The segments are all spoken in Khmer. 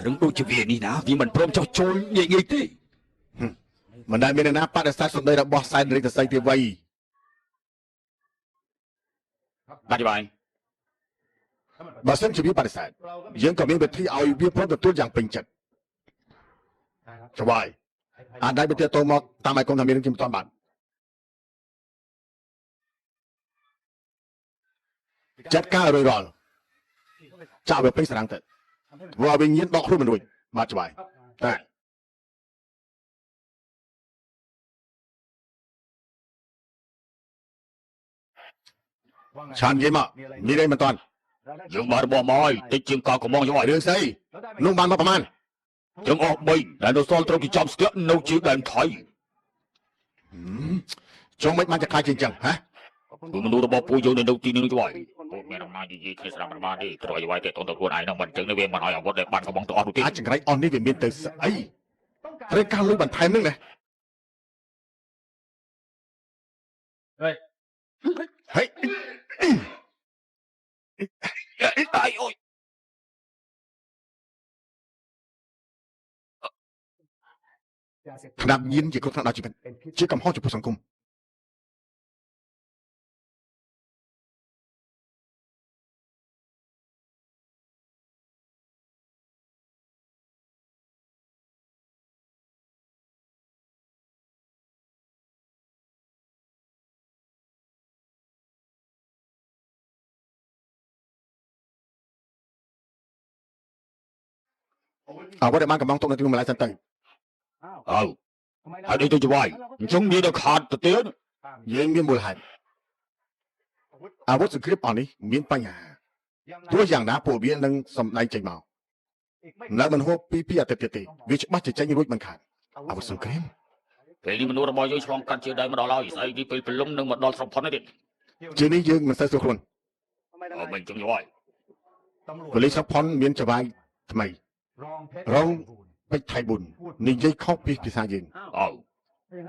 rừng đôi chỉ về đi nào vì mình prom cho trôi nhẹ nhẹ tí mình đang bên nắp bắt được sát đây là boss sai để xây thì vậy đặt bài bà xem chỉ biết bắt được sai những cái miếng bệt thì ao biết prom được tôi dạng bình chặt cho vậy anh đây bây giờ tôi mà tao mày không làm miếng kim toàn bảnจัดการเลยก่อนจะเอาไปเป็นสถานที่ว่าเป็นยินดอกรุ่มมันด้วยมาจ่ายแต่ฉันยิ้มอ่ะมีอะไรมันตอน dương bà bỏ mồi tích chim cao của mong cho mọi เรื่องไซนุ่งบานมาประมาณ chừng ọt bình đại đồ son trong cái chom skit nấu chữ đèn thầy จงไม่มันจะคลายจริงจังฮะ tụi mình đâu bỏ bùi vô nên đầu tiên nó cho vậy mẹ làm gì khi sao làm mà đi rồi vậy thì tôi tập quân ai nó mình chừng nó về mà hỏi ông có để bàn có bóng tôi đầu tiên อาจจะไรออนนี่เป็นเมียนเตอร์ไอ้รายการลุยบันไทยนึงเลยเฮ้ยเฮ้ย ai ơi ขนาดยินจีกรทางดาวจีเป็นชื่อกำห้องจุดผู้สังคมเอาว่าได้มากับน้องตรงนั้นที่มาไล่สันตัง hãy đi tôi cho vậy chúng đi được hạt từ tiếng ยิงมีมูลหันอาวุธสคริปต์อันนี้มีปัญหาตัวอย่างนะผู้เบียนนึงสมัยใจเมาแล้วมันหัวปีอัตเตติวิชบัตจะใจรุ่ยมันขาดอาวุธสคริปต์ ពេលនេះមនុស្សរបស់យើងឆ្លងកាត់ជាដើមមកដល់ហើយស្អីនេះពេលព្រលឹមនឹងមកដល់ស្រុកផុននេះទៀត ជានេះយើងមិនសូវស្រួលខ្លួន មិនចឹងយល់ ប៉ូលីសស្រុកផុនមានចវាយថ្មីរងពេជ្រថៃបុននិយាយខុសពីភាសាយើង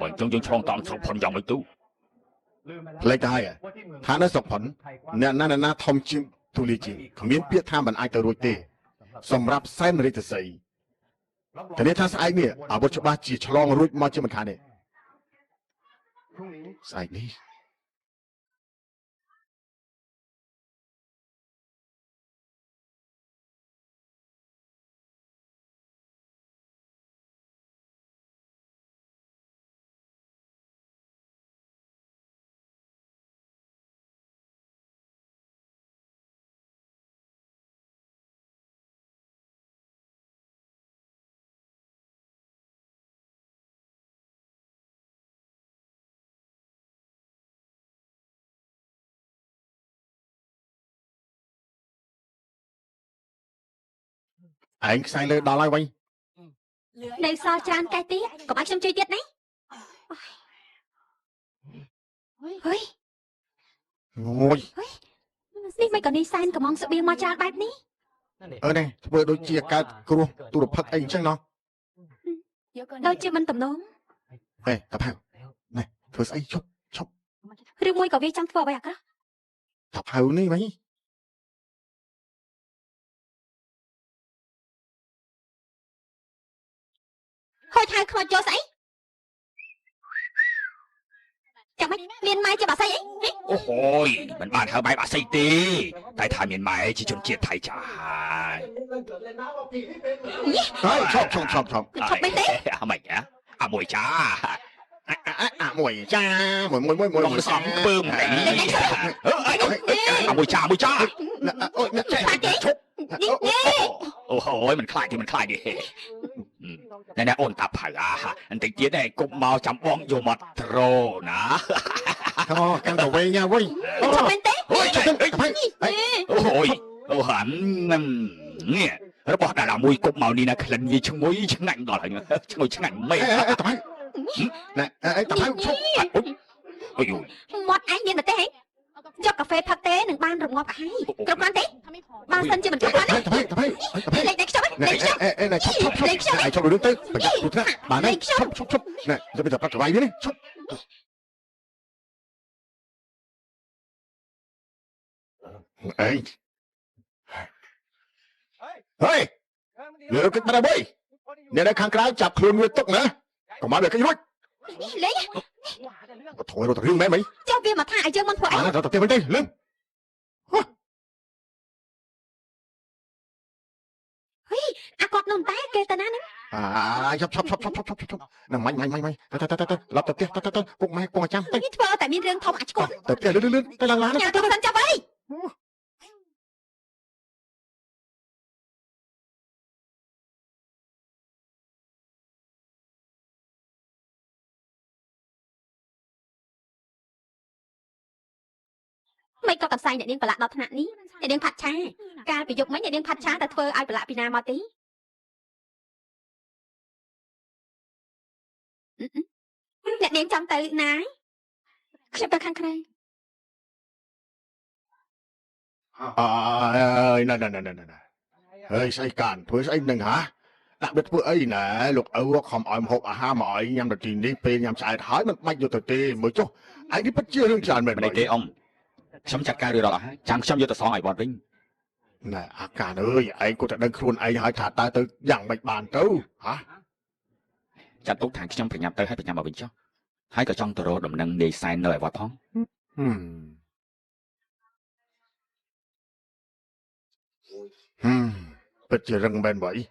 បើចឹងយើងឆ្លងតាមស្រុកផុនយ៉ាងម៉េចទៅ ផ្លេចទៅហើយថានៅស្រុកផុនអ្នកណាធំជាងទូលាជាងគ្មានពាក្យថាមិនអាចទៅរួចទេសម្រាប់សែនរិទ្ធសីតែនេះថាស្អែកនេះអាវុធច្បាស់ជាឆ្លងរួចមកជាមិនខានទេស្អែកនេះឯងខ្សែលើដល់ហើយវិញ Này sao chan cái tí có bác trong chơi tiết đấy Ôi អូយ នេះមិនក៏នេះសែនកំងស្បៀងមកចាលបែបនេះ នេះធ្វើដូចជាកើតគ្រោះទូរភ័ក្រអីអញ្ចឹងណោះ ដូចជាមិនទំនង ហេតាផៅនេះធ្វើស្អីឈប់ ឬមួយក៏វាចង់ធ្វើអ្វីអាក្រក់ តាផៅនេះវិញ ហួយថៅខ្មោចចូលស្អីចាំមិនមានម៉ែជាបាស័យអី អូហូយមិនបានហៅបែបអាស័យទេតែថាមានម៉ែជាជនជាតិថៃចាហើយ ហើយឈប់ ឈប់មិនទេ អាម៉េចអាមួយចា មួយចាមួយ ក្នុងសំពើមអីអាមួយចា អូយ ខ្លាចទេ ឈប់អូហូយមិនខ្លាចទេណែអូនតាផៅបន្តិចទៀតកុំមកចាំបងយកមកត្រូណា អូកាន់តែវិញវិញ ឈប់មែនទេ អូយឈប់តាផៅ អូយអូហាន់នេះរបស់តាមួយគប់មកនេះណាក្លិនវាឈ្ងុយឆ្ងាញ់ដល់ហើយឈ្ងុយឆ្ងាញ់មែន តាផៅណែតាផៅឈប់ អូយ មាត់ឯងមានតែទេយកកាហ្វេផឹកទេនឹងបានរងាប់ហើយគ្រប់គ្រាន់ទេបានសិនជាមិនគ្រប់គ្រាន់ទេ តាផៅ លេខខ្ចប់លេខខ្ចប់ ណែឈប់រឿងទៅប្រយ័ត្នព្រោះថាបានហើយឈប់ណែទៅទៅប្រាក់វាយវានេះឈប់អេហេ លើកិច្ចបាត់ហើយអ្នកនៅខាងក្រៅចាប់ខ្លួនវាទុកណាកុំឲ្យវាគេរួច លេង បើធួយរត់រឿងមែនមិន ចុះវាមកថាឲ្យយើងមិនធ្វើអី អាទៅទៅវិញទេលឹង អាគាត់នោះតែគេទៅណាហ្នឹង ឈប់នឹងមិនទៅឡប់ទៅផ្ទះទៅពុកម៉ែពងចាំទៅ នេះធ្វើតែមានរឿងធំអាឆ្កត់ ទៅផ្ទះលឿនទៅឡើងឡាន ញ៉ាំទៅសិនចាប់អី មិនក៏កន្សែងអ្នកនាងប្រឡាក់ដល់ថ្នាក់នេះអ្នកនាងផាត់ឆាកាលពីយប់មិញអ្នកនាងផាត់ឆាតែធ្វើឲ្យប្រឡាក់ពីណាមកទេអ្នកនាងចាំទៅណាខ្ញុំទៅខាងក្រៅ អើយណែហើយស្អីកានធ្វើស្អីនឹងហ៎ដាក់បិទធ្វើអីណែលោកឪខំឲ្យមហូបអាហារមកឲ្យញ៉ាំទៅទីនេះពេលញ៉ាំឆ្អែតហើយមិនបាច់យកទៅទេមើលចុះឯងនេះពិតជារឿងច្រើនមែន មិនទេអ៊ំខ្ញុំចាត់ការរឿងដល់អស់ហើយចាំខ្ញុំយកទៅសងឲ្យវត្តវិញ ណែអាកានអើយឯងគាត់តែដឹងខ្លួនឯងហើយថាតើទៅយ៉ាងម៉េចបានទៅហ៎ ចាត់ទុកថាខ្ញុំប្រញាប់ទៅឲ្យប្រញាប់មកវិញចុះហើយក៏ចង់ទៅរកដំណឹងនាយសែននៅឯវត្តផងពិតជារឹងមែនបើអី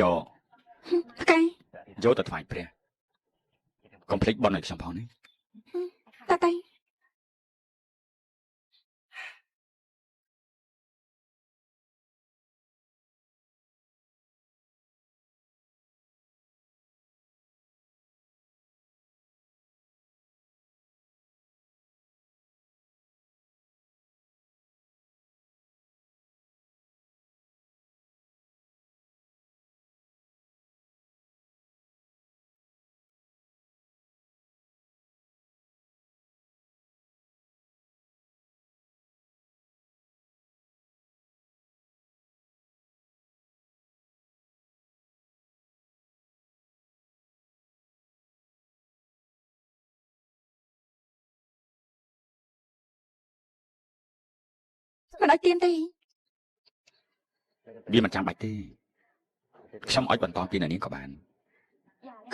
យក ផ្កាយ យកទៅថ្វាយព្រះកុំភ្លេចបន់ឲ្យខ្ញុំផងណា តាតៃ មិនឲ្យទៀនទេ វាមិនចាំបាច់ទេខ្ញុំឲ្យបន្តពីអ្នកនាងក៏បាន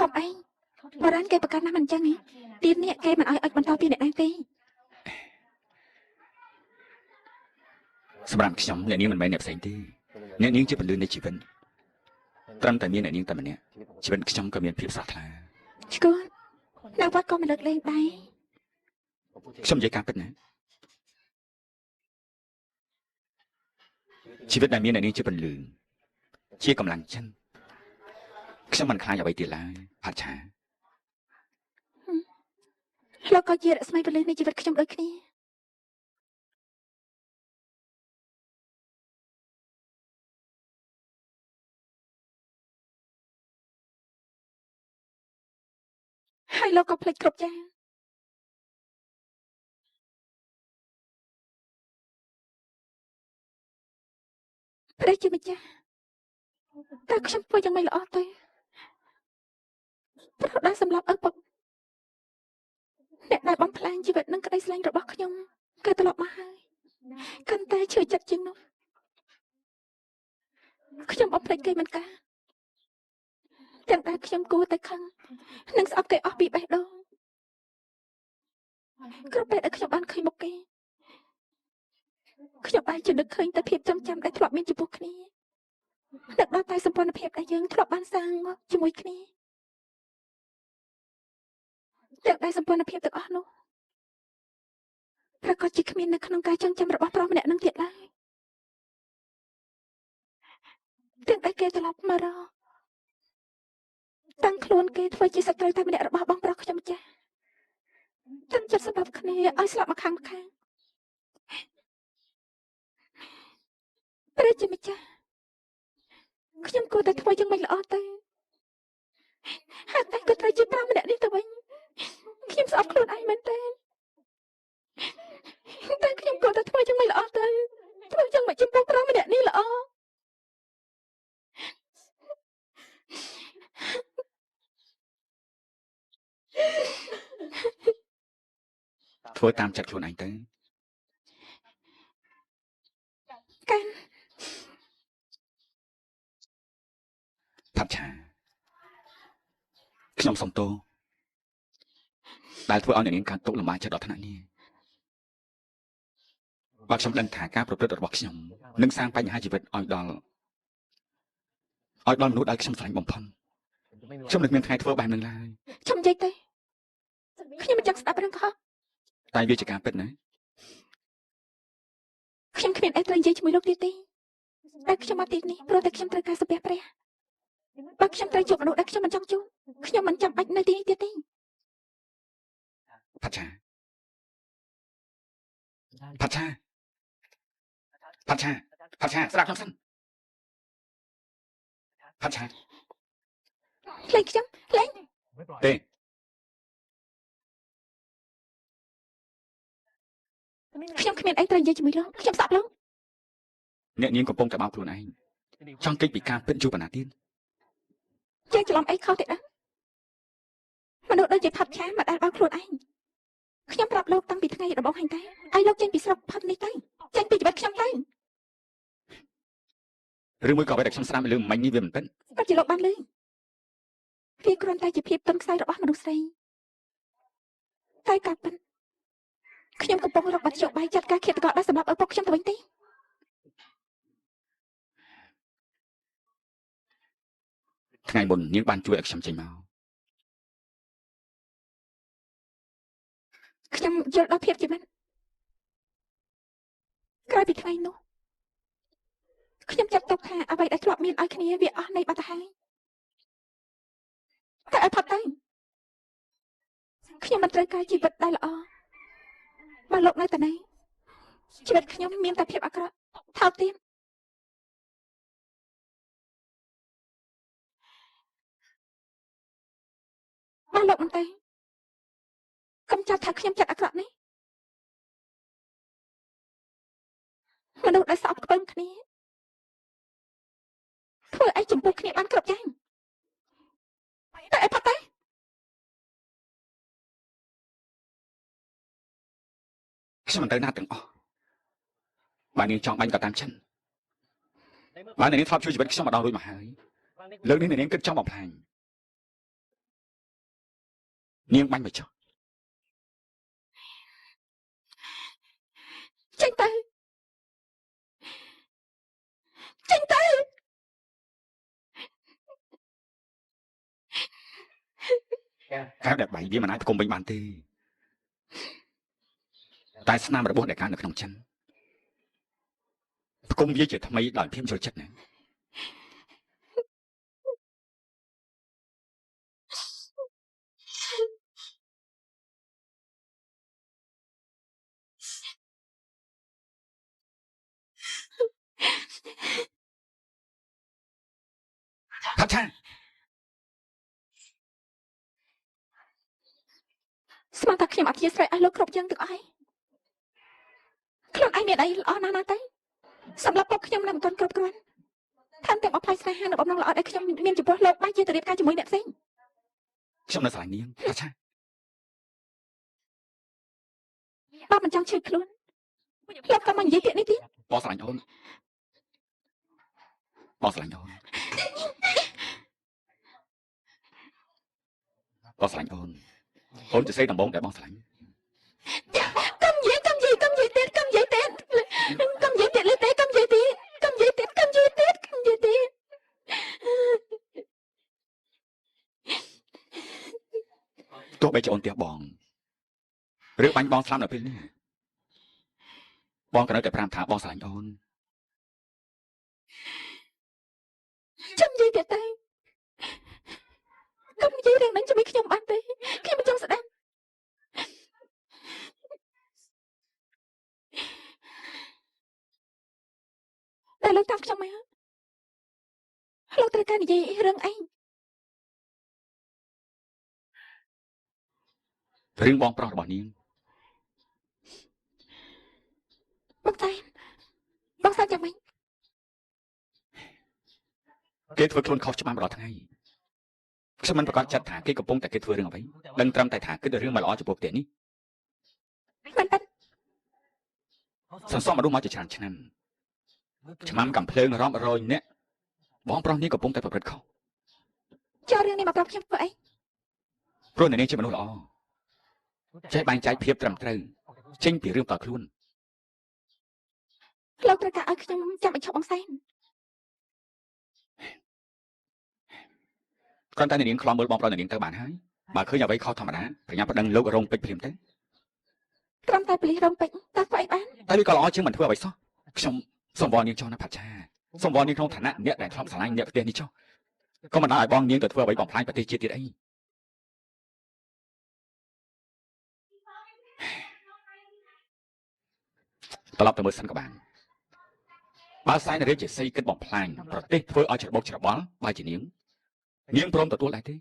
ក ុំអីបរានគេប្រកាសណាស់មិនអញ្ចឹងទេទៀននេះគេមិនឲ្យបន្តពីអ្នកណាទេ សម្រាប់ខ្ញុំអ្នកនាងមិនមែនអ្នកផ្សេងទេអ្នកនាងជាពលឺនៃជីវិតត្រឹមតែមានអ្នកនាងតែម្នាក់ជីវិតខ្ញុំក៏មានភាពស្រស់ថ្លា ឆ្កួតនៅវត្តក៏មិនលើកលែងដែរ ខ្ញុំនិយាយការពិតណាជីវិតដែលមានអ្នកនាងជាពលឺជាកម្លាំងចិត្តខ្ញុំមិនខ្លាចអ្វីទៀតឡើយផាត់ឆា លោកក៏ជារស្មីពលិសនៃជីវិតខ្ញុំដូចគ្នាហើយលោកក៏ភ្លេចគ្រប់យ៉ាងព្រះជាម្ចាស់តើខ្ញុំធ្វើយ៉ាងម៉េចល្អទៅប្រដៅសម្រាប់ឪពុកអ្នកដែលបំផ្លាញជីវិតនិងក្តីស្រឡាញ់របស់ខ្ញុំគេត្រឡប់មកហើយកាន់តែឈឺចិត្តជាងនោះខ្ញុំបំភ្លេចគេមិនកាទាំងដែលខ្ញុំគួរតែខឹងនិងស្អប់គេអស់ពីបេះដូងគ្រប់ពេលដែលខ្ញុំបានឃើញមុខគេខ្ញុំបែរជានឹកឃើញតែភាពចំចាំដែលធ្លាប់មានចំពោះគ្នានឹកដល់តែសម្ព័ន្ធភាពដែលយើងធ្លាប់បានសាងមកជាមួយគ្នាទាំងដែលសម្ព័ន្ធភាពទាំងអស់នោះប្រកាសជាគ្មាននៅក្នុងការចងចាំរបស់ប្រុសម្នាក់នឹងទៀតឡើយទាំងដែលគេត្រឡប់មករកតាំងខ្លួនគេធ្វើជាសត្រូវតែម្នាក់របស់បងប្រុសខ្ញុំចាស់តាំងចិត្តសម្រាប់គ្នាឲ្យស្លាប់មកខាងព្រះជាម្ចាស់ខ្ញុំគួរតែធ្វើយ៉ាងម៉េចល្អទៅហើយតែក៏ត្រូវជាប្រុសម្នាក់នេះទៅវិញខ្ញុំស្អប់ខ្លួនឯងមែនទេតែខ្ញុំគួរតែធ្វើយ៉ាងម៉េចល្អទៅ ធ្វើយ៉ាងម៉េចចំពោះប្រុសម្នាក់នេះល្អ ធ្វើតាមចិត្តខ្លួនឯងទៅ កាន់ ផាត់ឆាខ្ញុំសុំទោសដែលធ្វើឲ្យអ្នកនាងកើតទុក្ខលំបាកចិត្តដល់ថ្នាក់នេះបើខ្ញុំដឹងថាការប្រព្រឹត្តរបស់ខ្ញុំនឹងសាងបញ្ហាជីវិតឲ្យដល់មនុស្សដែលខ្ញុំស្រឡាញ់បំផុតខ្ញុំនឹងមានថ្ងៃធ្វើបែបនឹងឡើយ ខ្ញុំនិយាយទេខ្ញុំមិនចង់ស្ដាប់រឿងកុហក តែវាជាការពិតណា ខ្ញុំគ្មានអីត្រូវនិយាយជាមួយលោកទៀតទេតែខ្ញុំមកទីនេះព្រោះតែខ្ញុំត្រូវការសំពះព្រះបើខ្ញុំត្រូវជួបមនុស្សដែលខ្ញុំមិនចង់ជួបខ្ញុំមិនចាំបាច់នៅទីនេះទៀតទេ ផាត់ឆាផាត់ឆាផាត់ឆាផាត់ឆាស្ដាប់ខ្ញុំសិនផាត់ឆា លេងខ្ញុំលេង ទេ ខ្ញុំគ្មានអីត្រូវនិយាយជាមួយលោកខ្ញុំស្ដាប់លោក អ្នកនាងកំពុងតែបោកខ្លួនឯងចង់គេចពីការពិតជួបបណ្ណាទៀត ជាងច្រឡំអីខុសទេដែរមនុស្សដូចជាផាត់ឆាមកដែលបោកខ្លួនឯងខ្ញុំប្រាប់លោកតាំងពីថ្ងៃដំបូងហ្នឹងតែឲ្យលោកចេញពីស្រុកផាត់នេះទៅចេញពីជីវិតខ្ញុំទៅ ឬមួយក៏អ្វីដែលខ្ញុំស្ដាប់លើមិញនេះវាមិនពិត ពិតជាលោកបានលឺវាគ្រាន់តែជាភាពទន់ខ្សោយរបស់មនុស្សស្រីតែការពិតខ្ញុំកំពុងរកបាត់ជោគបាយចាត់ការឃាតករដែលសម្រាប់ឪពុកខ្ញុំទៅវិញទេ ថ្ងៃមុននាងបានជួយឲ្យខ្ញុំចេញមក ខ្ញុំយល់ដល់ភាពជីវិតក្រោយពីថ្ងៃនោះខ្ញុំចាត់ទុកថាអ្វីដែលធ្លាប់មានឲ្យគ្នាវាអស់នៃបាត់ទៅហើយតែឲ្យផុតទៅខ្ញុំមិនត្រូវការជីវិតដែលល្អបើលោកនៅតែនេះជីវិតខ្ញុំមានតែភាពអាក្រក់ថោកទាបបើលោកមិនទេកុំចាប់ថាខ្ញុំចិត្តអាក្រក់នេះមនុស្សដែលស្អប់ខ្ពើមគ្នាធ្វើអីចំពោះគ្នាបានគ្រប់យ៉ាងតែអីផុតទៅ ខ្ញុំមិនទៅណាទាំងអស់បើនាងចង់បាញ់ក៏តាមចិនបើនាងធ្លាប់ជួយជីវិតខ្ញុំម្ដងរួចមកហើយលើកនេះនាងគិតចង់បំផ្លាញនាងបាញ់មកចុះ ចេញទៅចេញទៅ កែវដែលបាយវាមិនអាចផ្គុំវិញបានទេតែស្នាមរបស់អ្នកកើតនៅក្នុងចិនផ្គុំវាជាថ្មីដោយភាពចូលចិត្តណា ផាត់ឆា ស្មានថាខ្ញុំអធិស្ឋានឲ្យលោកគ្រប់យ៉ាងទាំងអស់ហើយខ្លួនឯងមានអីល្អណាស់ណាស់ទេសម្រាប់ពុកខ្ញុំនៅមិនទាន់គ្រប់គ្រាន់ថែមទាំងអបផ្លាយស្នេហានៅបំណងល្អដែលខ្ញុំមានចំពោះលោកបែរជាទៅរៀបការជាមួយអ្នកផ្សេង ខ្ញុំនៅស្រឡាញ់នាងផាត់ឆា បើមិនចង់ឈឺខ្លួនលោកក៏មកនិយាយពាក្យនេះទៀត បងស្រឡាញ់អូនបងស្រឡាញ់អូនបងស្រឡាញ់អូនអូនជាស្រីដំបងដែលបងស្រឡាញ់ កុំនិយាយទៀតកុំនិយាយទៀតកុំនិយាយទៀតលើទេកុំនិយាយទៀតកុំនិយាយទៀតកុំនិយាយទៀតកុំនិយាយទៀត ទោះបីជាអូនផ្ទះបងឬបាញ់បងស្លាប់នៅពេលនេះបងក៏នៅតែប្រាប់ថាបងស្រឡាញ់អូន ចាំនិយាយទៀតទៅកុំនិយាយរឿងហ្នឹងជាមួយខ្ញុំបានទេខ្ញុំមិនចង់ស្ដាប់តែលោកតាមខ្ញុំមកលោកត្រូវការនិយាយរឿងអី រឿងបងប្រុសរបស់នាង បងតែន បងសើចយ៉ាងម៉េច គេធ្វើខ្លួនខុសច្បាប់រាល់ថ្ងៃខ្ញុំមិនប្រកាសចិត្តថាគេកំពុងតែគេធ្វើរឿងអ្វីដឹងត្រឹមតែថាគិតរឿងមិនល្អចំពោះប្រទេសនេះ មិនពិត សន្សំមនុស្សមកជាច្រើនឆ្នាំឆ្មាំកំភ្លើងរាប់រយនាក់បងប្រុសនេះកំពុងតែប្រព្រឹត្តខុស ចូលរឿងនេះមកប្រាប់ខ្ញុំធ្វើអី ព្រោះអ្នកនាងជាមនុស្សល្អចេះបែងចែកភាពត្រឹមត្រូវចេញពីរឿងតខ្លួន លោកត្រូវការឲ្យខ្ញុំចាំបញ្ឈប់បងសែន គ្រាន់តែអ្នកនាងខ្លាំមើលបងប្រុសអ្នកនាងទៅបានហើយបើឃើញអ្វីខុសធម្មតាប្រញាប់ប្តឹងលោករងពេជ្រភ្លាមទៅ ត្រឹមតែប៉ូលីសរំពេចតើធ្វើអីបាន តែវាក៏ល្អជាងមិនធ្វើអ្វីសោះខ្ញុំសូមវល់នាងចុះណាផាត់ឆាសូមវល់នាងក្នុងឋានៈអ្នកដែលធ្លាប់ស្រឡាញ់អ្នកប្រទេសនេះចុះក៏មិនឲ្យបងនាងទៅធ្វើអ្វីបំផ្លាញប្រទេសជាតិទៀតអីត្រឡប់ទៅមើលសិនក៏បានបើសែនរាជជាសីគិតបំផ្លាញប្រទេសធ្វើឲ្យច្របូកច្របល់បើជានាងព្រមទទួលដែរទេ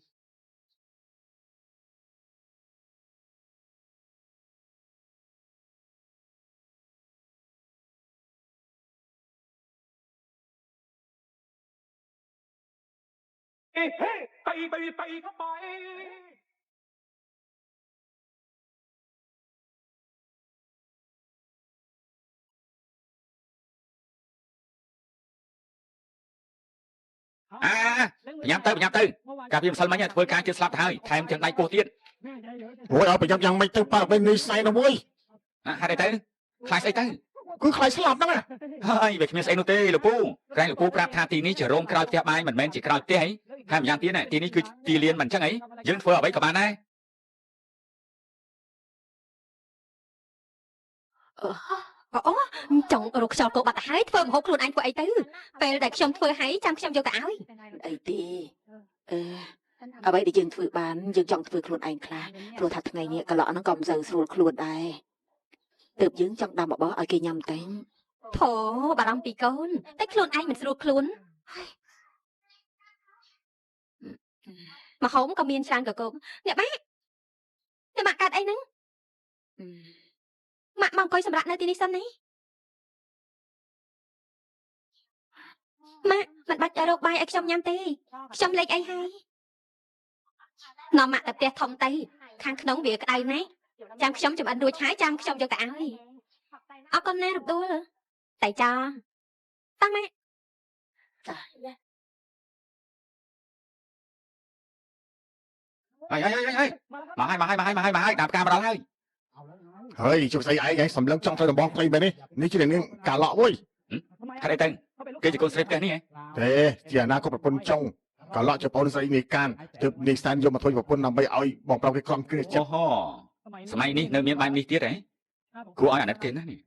ไปเข้าไป nhắm tới cả phim sân máy nha với cái chưa slap thôi thêm chân tay cô tiên ôi ở bây giờยังไม่ตึงปากเป็นนิสัยนะเว้ย hai đây tới khai say tới គឺខ្លាចស្លាប់ហ្នឹងណា ហើយវាគ្មានស្អីនោះទេលោកពូក្រែងលោកពូប្រាប់ថាទីនេះជារោងក្រោយផ្ទះបាយមិនមែនជាក្រោយផ្ទះអីហើយម្យ៉ាងទៀតទីនេះគឺទីលានមិនអញ្ចឹងអីយើងធ្វើអ្វីក៏បានដែរ អូចង់រកខ្យល់គោបាត់ទៅហើយធ្វើមហូបខ្លួនឯងធ្វើអីទៅពេលដែលខ្ញុំធ្វើហើយចាំខ្ញុំយកទៅឲ្យអីទេអ្វីដែលយើងធ្វើបានយើងចង់ធ្វើខ្លួនឯងខ្លះព្រោះថាថ្ងៃនេះកន្លក់ហ្នឹងក៏មិនសូវស្រួលខ្លួនដែរទើបយើងចង់ដាំបបរឲ្យគេញ៉ាំតែធោបារម្ភពីកូនតែខ្លួនឯងមិនស្រួលខ្លួនមហូបក៏មានច្រើនកកអ្នកម៉ាក់កាត់អីហ្នឹងម៉ាក់មកអង្គុយសម្រាប់នៅទីនេះសិនណាម៉ាក់មិនបាច់រកបាយឲ្យខ្ញុំញ៉ាំទេខ្ញុំលេខអីហើយនាំម៉ាក់ទៅផ្ទះធំទៅខាងក្នុងវាក្តៅណាស់ចាំខ្ញុំចម្អិនរួចហើយចាំខ្ញុំយកទៅឲ្យអរគុណណាស់រំដួលតែចាតាំងម៉ាក់ហើយមកហើយតាមការមកដល់ហើយ ហើយជុំស្អីឯងឯងសំឡឹងចង់ទៅដំបងត្រីមែនទេនេះជានាងកាឡក់អុយ ហើយđâyទៅគេជាកូនស្រីផ្ទះនេះហ៎ ទេជាអនាគតប្រពន្ធចុងកាឡក់ជាប្អូនស្រីនេះកានទើបនាងសែនយកមកធ្វើប្រពន្ធដើម្បីឲ្យបងប្រុសគេខំគ្រាចិត្ត អូហូសម័យនេះនៅមានបែបនេះទៀតហ៎គួរឲ្យអាណិតគេណានេះ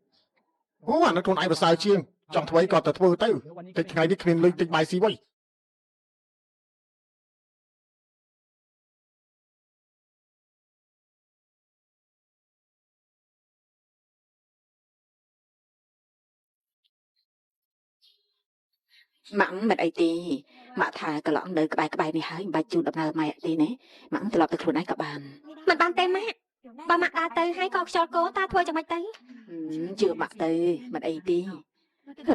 អូអានោះខ្លួនឯងប្រសើរជាងចង់ធ្វើអីក៏ទៅធ្វើទៅតិចថ្ងៃនេះគ្មានលុយទិញបាយស៊ីវិញ ម៉ាក់មិនអីទេម៉ាក់ថាកន្លងនៅក្បែរនេះហើយមិនបាច់ជូនដំណើរម៉ែទេណាម៉ាក់ត្រឡប់ទៅខ្លួនឯងក៏បានមិនបានទេម៉ាក់បើម៉ាក់ដើរទៅហើយក៏ខ្យល់គោតាធ្វើយ៉ាងម៉េចទៅជឿម៉ាក់ទៅមិនអីទេ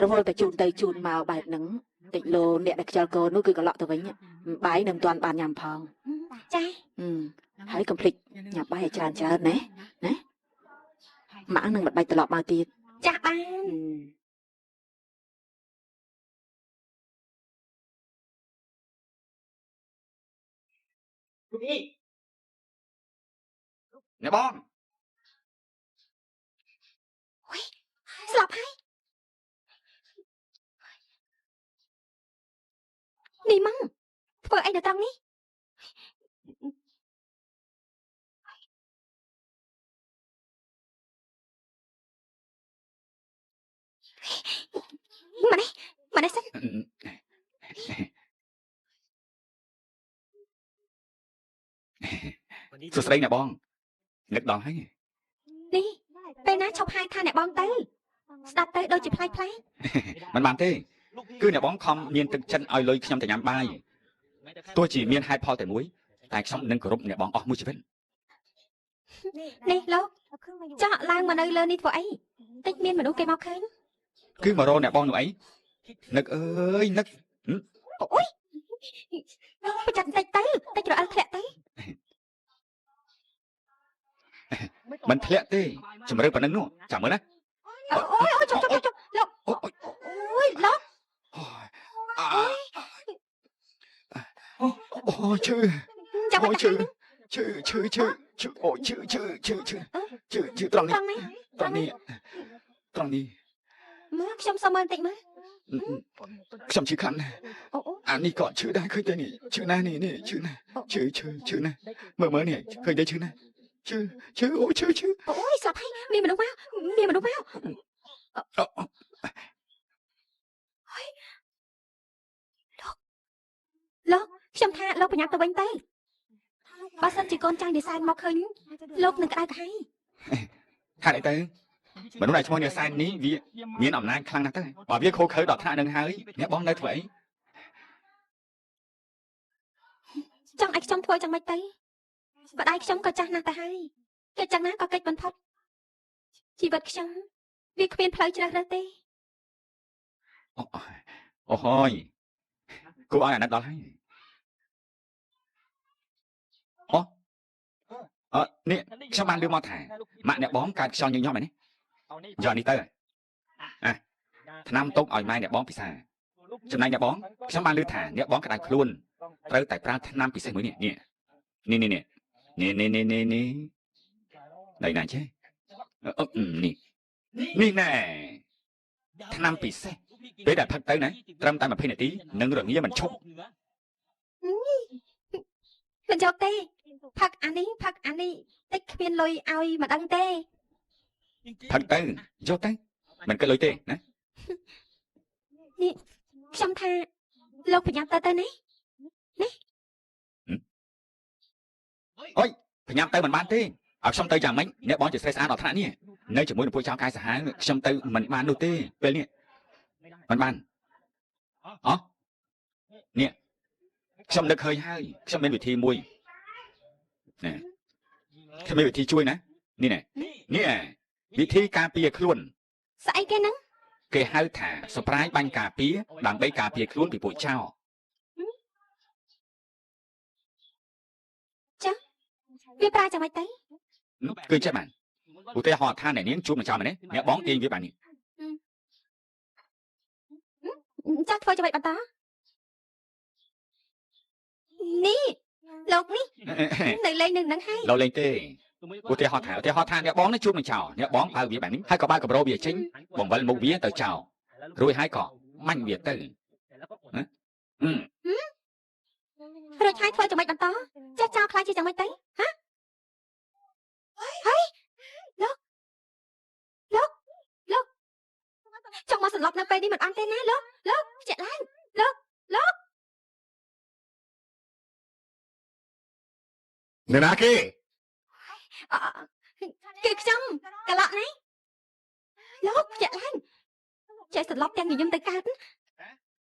រវល់តែជូនទៅជូនមកបែបហ្នឹងតិចលោអ្នកដែលខ្យល់គោនោះគឺកន្លក់ទៅវិញបាយនៅមិនទាន់បានញ៉ាំផងចាហើយកុំភ្លេចញ៉ាំបាយឲ្យច្រើនណាម៉ាក់នឹងមិនបាច់ត្រឡប់មកទៀតចាស់បាន nè bon ស្លាប់ហើយនេះម៉ងធ្វើអីនៅត្រង់នេះម៉ានេះសិន សួស្តីអ្នកបងនឹកដល់ហើយ នេះពេលណាឈប់ហាយថាអ្នកបងទៅស្ដាប់ទៅដូចជាផ្លែផ្លែ មិនបានទេគឺអ្នកបងខំមានទឹកចិត្តឲ្យលុយខ្ញុំទៅញ៉ាំបាយទោះជាមានហេតុផលតែមួយតែខ្ញុំនឹងគោរពអ្នកបងអស់មួយជីវិត នេះលោកចាក់ឡើងមកនៅលើនេះធ្វើអីតិចមានមនុស្សគេមកឃើញ គឺមករកអ្នកបងនោះអីនឹកអើយនឹក អូយប្រចាំតិចទៅតិចរអិលធ្លាក់ទៅ មិនធ្លាក់ទេជំរឿប៉ុណ្្នឹងនោះចាំមើលណា អូយចុះលោក អូយ លោក អូឈឺ ចាំ អូ មក ឈឺអូឈឺត្រង់នេះ ត្រង់នេះមើលខ្ញុំសុំមើលបន្តិចមើល ខ្ញុំឈឺខ្លាំងណាស់ អូ អានេះក៏ឈឺដែរឃើញទេនេះឈឺណាស់នេះឈឺណាស់ឈឺណាស់មើលនេះឃើញទេឈឺណាស់ឈឺអូឈឺ អូយស្លាប់ហើយមានមនុស្សមកលោកខ្ញុំថាលោកប្រញាប់ទៅវិញទៅបើសិនជាកូនចាស់និស័យមកឃើញលោកនឹងក្តៅក្រហាយ ថាអីទៅមនុស្សដែលឈ្មោះនាសែននេះវាមានអំណាចខ្លាំងណាស់ទៅបើវាខូខើដល់ថ្នាក់នឹងហើយអ្នកបងនៅធ្វើអី ចង់ឲ្យខ្ញុំធ្វើយ៉ាងម៉េចទៅបដៃខ្ញុំក៏ចាស់ណាស់ទៅហើយគេចឹងណាក៏កិច្ចបន្ថត់ជីវិតខ្ញុំវាគ្មានផ្លូវជ្រើសរើសទេ អូហើយគូឲ្យអាណិតដល់ហើយនេះខ្ញុំបានលឺមកថាម៉ាក់អ្នកបងកើតខ្យល់ញញឹមហ្នឹងយកនេះទៅឆ្នាំទុកឲ្យម៉ែអ្នកបងពិសាចំណែកអ្នកបងខ្ញុំបានលឺថាអ្នកបងក្តៅខ្លួនត្រូវតែប្រើឆ្នាំពិសេសមួយនេះនេះណៃណាចេះនេះណែឆ្នាំពិសេសពេលដែលផឹកទៅណាត្រឹមតែ20នាទីនឹងរងាមិនឈប់ មិនយកទេផឹកអានេះតិចគ្មានលុយឲ្យមិនដឹងទេ ផឹកទៅយកទៅមិនគិតលុយទេណា នេះខ្ញុំថាលោកប្រញាប់ទៅណា អូយប្រញាប់ទៅមិនបានទេឲ្យខ្ញុំទៅយ៉ាងម៉េចអ្នកបងជាស្រីស្អាតដល់ថ្នាក់នេះនៅជាមួយនឹងពួកចៅកាយសាហាវខ្ញុំទៅមិនបាននោះទេពេលនេះមិនបាននេះខ្ញុំនឹកឃើញហើយខ្ញុំមានវិធីមួយណាខ្ញុំមានវិធីជួយណានេះវិធីការពារខ្លួន ស្អីគេហ្នឹង គេហៅថាសប្រាយបាញ់ការពារដើម្បីការពារខ្លួនពីពួកចោរ វាប្រើយ៉ាងម៉េចទៅ គឺចេះបានឧទាហរណ៍ថាអ្នកនាងជួបនឹងចោរម្នាក់អ្នកបងទាញវាបាននេះ ចាស់ធ្វើយ៉ាងម៉េចបន្តនេះលោកនេះនៅលេងនឹងហ្នឹងហើយ เราលេងទេឧទាហរណ៍ថាអ្នកបងនេះជួបនឹងចោរអ្នកបងបើវាបែបនេះហើយក៏បើកម្រោវាចេញបំវិលមុខវាទៅចោររួចហើយក៏មាញ់វាទៅ រួចហើយធ្វើយ៉ាងម៉េចបន្តចេះចោលខ្លាចជាយ៉ាងម៉េចទៅហ៎ហើយលោកចង់មកសន្លប់នៅពេលនេះមិនអន់ទេណាលោកជាក់ឡើងលោក អ្នកណាគេ គឺខ្ញុំកឡក់នេះលោកជាក់ឡើងចេះសន្លប់ទាំងញញឹមទៅកើត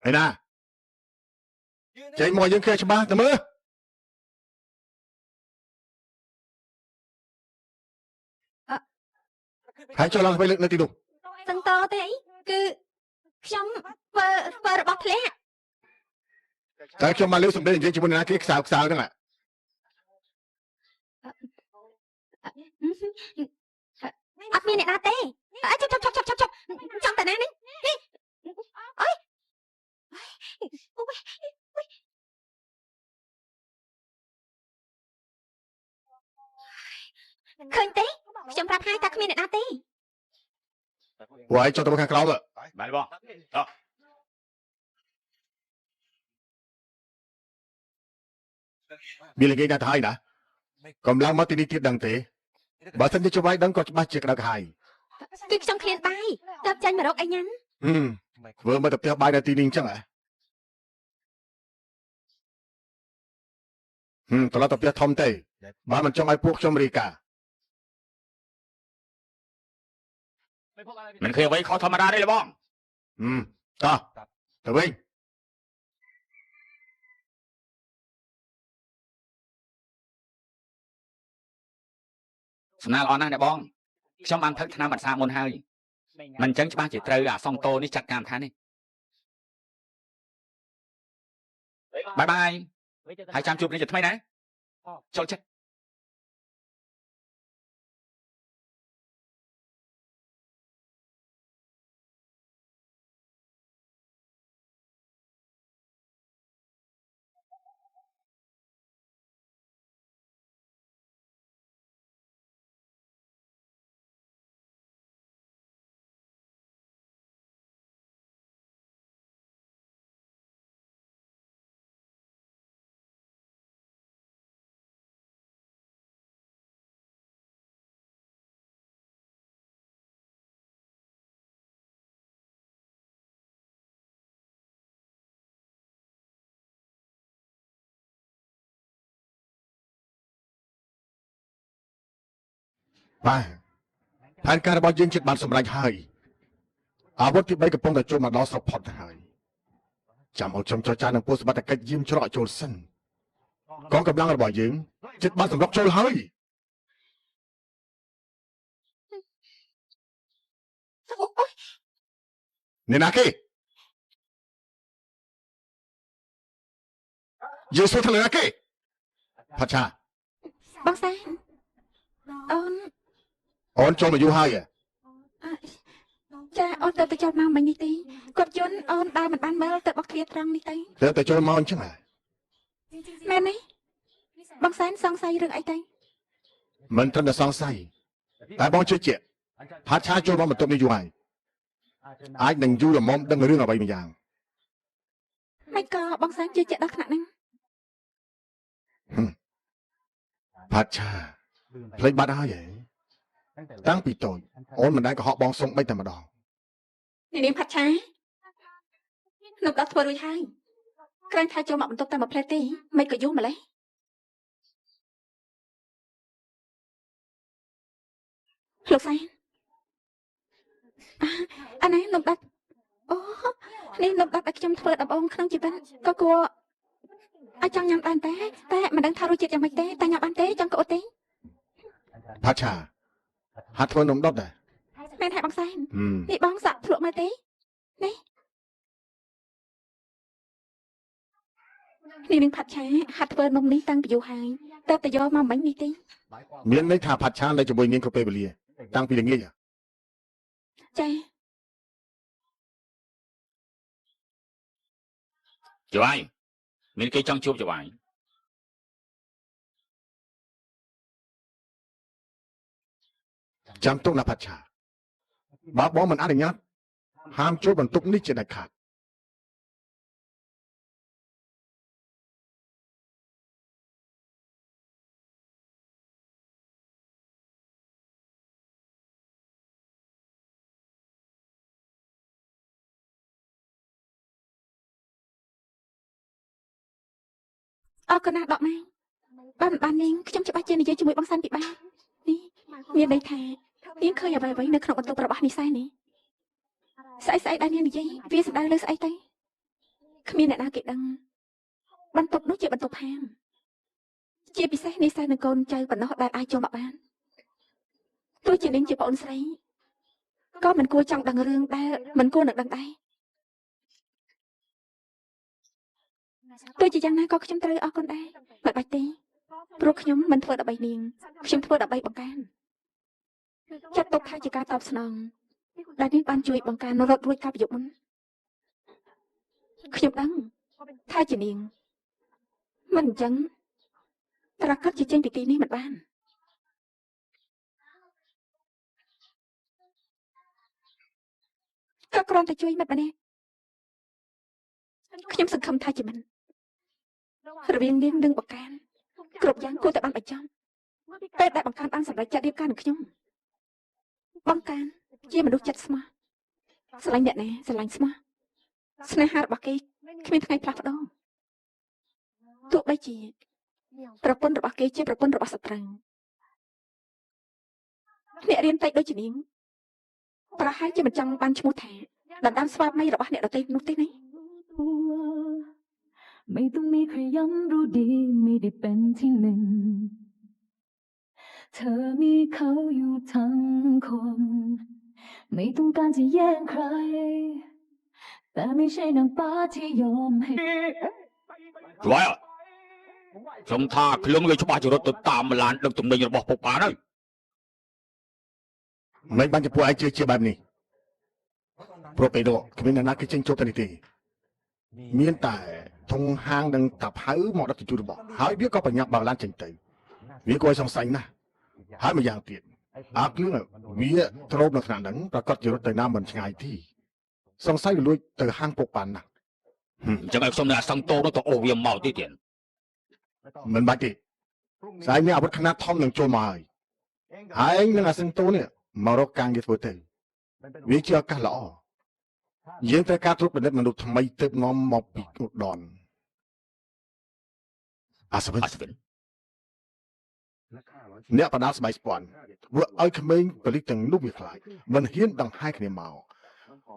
ឯណាចេញមកយើងឃើញច្បាស់ទៅមើលហើយចូលឡើងទៅលើកនៅទីនោះ សន្តទេអីគឺខ្ញុំធ្វើរបស់ធ្លាក់ តែខ្ញុំមកលើសំដីនិយាយជាមួយអ្នកណាគេខ្សៅហ្នឹង អត់មានអ្នកណាទេចុះចាំតាណានេះអើយឃើញទេខ្ញុំប្រាប់ហើយថាគ្មានអ្នកណាទេ ពួកឯងចុះទៅខាងក្រោមទៅ បានបង មានលេងណាទៅហើយណាកំឡុងមកទីនេះទៀតដឹងទេបើសិនជាជួបឯងដឹងក៏ច្បាស់ជាក្តៅក្រហាយ គឺខ្ញុំឃ្លានបាយទៅចាញ់មករកអីញ៉ាំ ធ្វើមកទៅផ្ទះបាយនៅទីនេះអញ្ចឹងហ៎ត្រឡប់ទៅផ្ទះធំទេបើមិនចង់ឲ្យពួកខ្ញុំរីកា មិនឃើញអ្វីខុសធម្មតាទេបង តោះទៅវិញ សំណាងល្អណាស់អ្នកបងខ្ញុំបានផឹកថ្នាំបាត់សាមុនហើយ មិនចឹងច្បាស់ជាត្រូវអាសងតូនេះចាត់ការមិនខានទេបាយបាយហើយចាំជួបគ្នាជាថ្មីណាចូលចិត្តបាទផែនការរបស់យើងជិតបានសម្រេចហើយអាវុធទី3កំពុងតែចូលមកដល់ស្រុកផុតទៅហើយចាំឲ្យខ្ញុំចរចានឹងពោលសមត្ថកិច្ចយាមច្រកចូលសិនកងកម្លាំងរបស់យើងជិតបានសម្រុកចូលហើយអ្នកណាគេយើងសួរថាអ្នកណាគេផាឆា បងសែនអូនចូលមកយូរហើយ ចាអូនទៅចូលមកមិញនេះទេគាត់យន់អូនដើរមិនបានមើលទៅបោះទ្វារត្រង់នេះទេ ទៅចូលមកអញ្ចឹងហ៎ មែនទេបងសែនសង្ស័យរឿងអីទេ មិនត្រឹមតែសង្ស័យតែបងជឿជាក់ផាឆាចូលមកបន្ទប់នេះយូរហើយអាចនឹងយូរល្មមដឹងរឿងអ្វីម្យ៉ាង មិនក៏បងសែនជឿជាក់ដល់ថ្នាក់ហ្នឹង ផាឆាភ្លេចបាត់ហើយហ៎តាំងពីតូចអូនមិនដែលកុហកបងសុំបីតែម្ដង នាងផាត់ឆានៅដល់ធ្វើរួចហើយក្រែងថាចូលមកបន្ទប់តែមួយផ្លែទេមិនក៏យូរម្លេះលោកសែនអានេះនំដាច់អូនេះនំដាច់ដែលខ្ញុំធ្វើដំបងក្នុងជីវិតក៏គួរអាចចង់ញ៉ាំបានតែមិនដឹងថារសជាតិយ៉ាងម៉េចទេតែញ៉ាំបានទេចង់ក៏អត់ទេ ផាឆាហាត់ធ្វើនំដុតដែរ មែនហើយបងសែននេះបងសាក់ភ្លក់មកទេនេះនឹងផាត់ឆាហាត់ធ្វើនំនេះតាំងពីយូរហើយតើតយកមកមិញនេះទេ មានន័យថាផាឆានៅជាមួយនាងគ្រប់ពេលវេលាតាំងពីល្ងាច ចា ចៅហ្វាយមានគេចង់ជួបចៅហ្វាយ ចាំទុកណាផាឆាបើបងមិនអនុញ្ញាតហាមចូលបន្ទប់នេះជាដាច់ខាតអរគុណណាស់ដកម៉ែបាននាងខ្ញុំច្បាស់ជានិយាយជាមួយបងសាន់ពីបាននេះមានន័យថានាងឃើញអ្វីៗនៅក្នុងបន្ទប់របស់នេះសែននេះស្អីដែលនាងនិយាយវាសំដៅលើស្អីទៅគ្មានអ្នកណាគេដឹងបន្ទប់នោះជាបន្ទប់ហាមជាពិសេសនេះសែននឹងកូនចៅប៉ុណ្ណោះដែលអាចចូលមកបានទោះជានាងជាប្អូនស្រីក៏មិនគួរចង់ដឹងរឿងដែលមិនគួរនឹងដឹងដែរទោះជាយ៉ាងណាក៏ខ្ញុំត្រូវអរគុណដែរមិនបាច់ទេព្រោះខ្ញុំមិនធ្វើដើម្បីនាងខ្ញុំធ្វើដើម្បីបង្កើនចាត់ទុកថាជាការតបស្នងដែលនាងបានជួយបង្កើនរត់រួចកាលពីយប់មុនខ្ញុំដឹងថាជានាងមិនអញ្ចឹងត្រកឹកជាចេញពីទីនេះមិនបានក៏គ្រាន់តែជួយមិត្តម្នាក់ខ្ញុំសង្ឃឹមថាជាមិនរវាងនាងនិងបង្កើនគ្រប់យ៉ាងគួរតែបានបញ្ចប់ពេលដែលបង្កើនបានសម្រេចចាត់រៀបការនឹងខ្ញុំបង្កើនជាមនុស្សចិត្តស្មោះស្រឡាញ់អ្នកណាស្រឡាញ់ស្មោះស្នេហារបស់គេគ្មានថ្ងៃផ្លាស់ប្ដូរទោះបីជាប្រពន្ធរបស់គេជាប្រពន្ធរបស់សត្រូវអ្នករៀនតិចដូចជានាងប្រហែលជាមិនចង់បានឈ្មោះថាដណ្ដើមស្វាមីរបស់អ្នកដទៃនោះទេណា ไม่ต้องมีใครย้ำรู้ดีไม่ได้เป็นที่หนึ่งเธอมีเขาอยู่ทั้งคน ไม่ต้องการจะแย่งใคร แต่ไม่ใช่นางฟ้าที่ยอมให้ ช่วยสมท่าเครื่องเลยชาวบ้านจะรถติดตามมาลานดึงตุ่มในระบบปกป้าเลย មិនបានជាពួកឯងជាបែបនេះព្រោះពេលនោះគ្មានអ្នកណាគេចេញចូលទៅនេះទេមានតែធុងហាងនឹងតាផៅមកដឹកជញ្ជូនរបស់ហើយវាក៏ប្រញាប់បើកឡានចេញទៅវាគួរឲ្យសង្ស័យណាស់ហើយម្យ៉ាងទៀតអាគ្រឿងវាទ្រោមនៅថ្នាក់ហ្នឹងប្រកាសជារត់ទៅណាមិនឆ្ងាយទេសង្ស័យវាលួចទៅហាងពុកប៉ាន់ណាស់ ចឹងឲ្យខ្ញុំនៅអាសង្តោនោះទៅអូវាមកទៀតទៀត មិនបាច់ទេស្អែកនេះអាវុធខ្នាតធំនឹងចូលមកហើយឯងនឹងអាសិនតូនេះមករកការងារធ្វើទៅវាជាឱកាសល្អយើងត្រូវការត្រួតពិនិត្យមនុស្សថ្មីទើបនាំមកពីឧត្តរអាសវិន អាសវិន អ្នកបដាស្បែកស្ពាន់ធ្វើឲ្យក្មេងប៉ូលីសទាំងនោះវាខ្លាចមិនហ៊ានដង្ហែគ្នាមក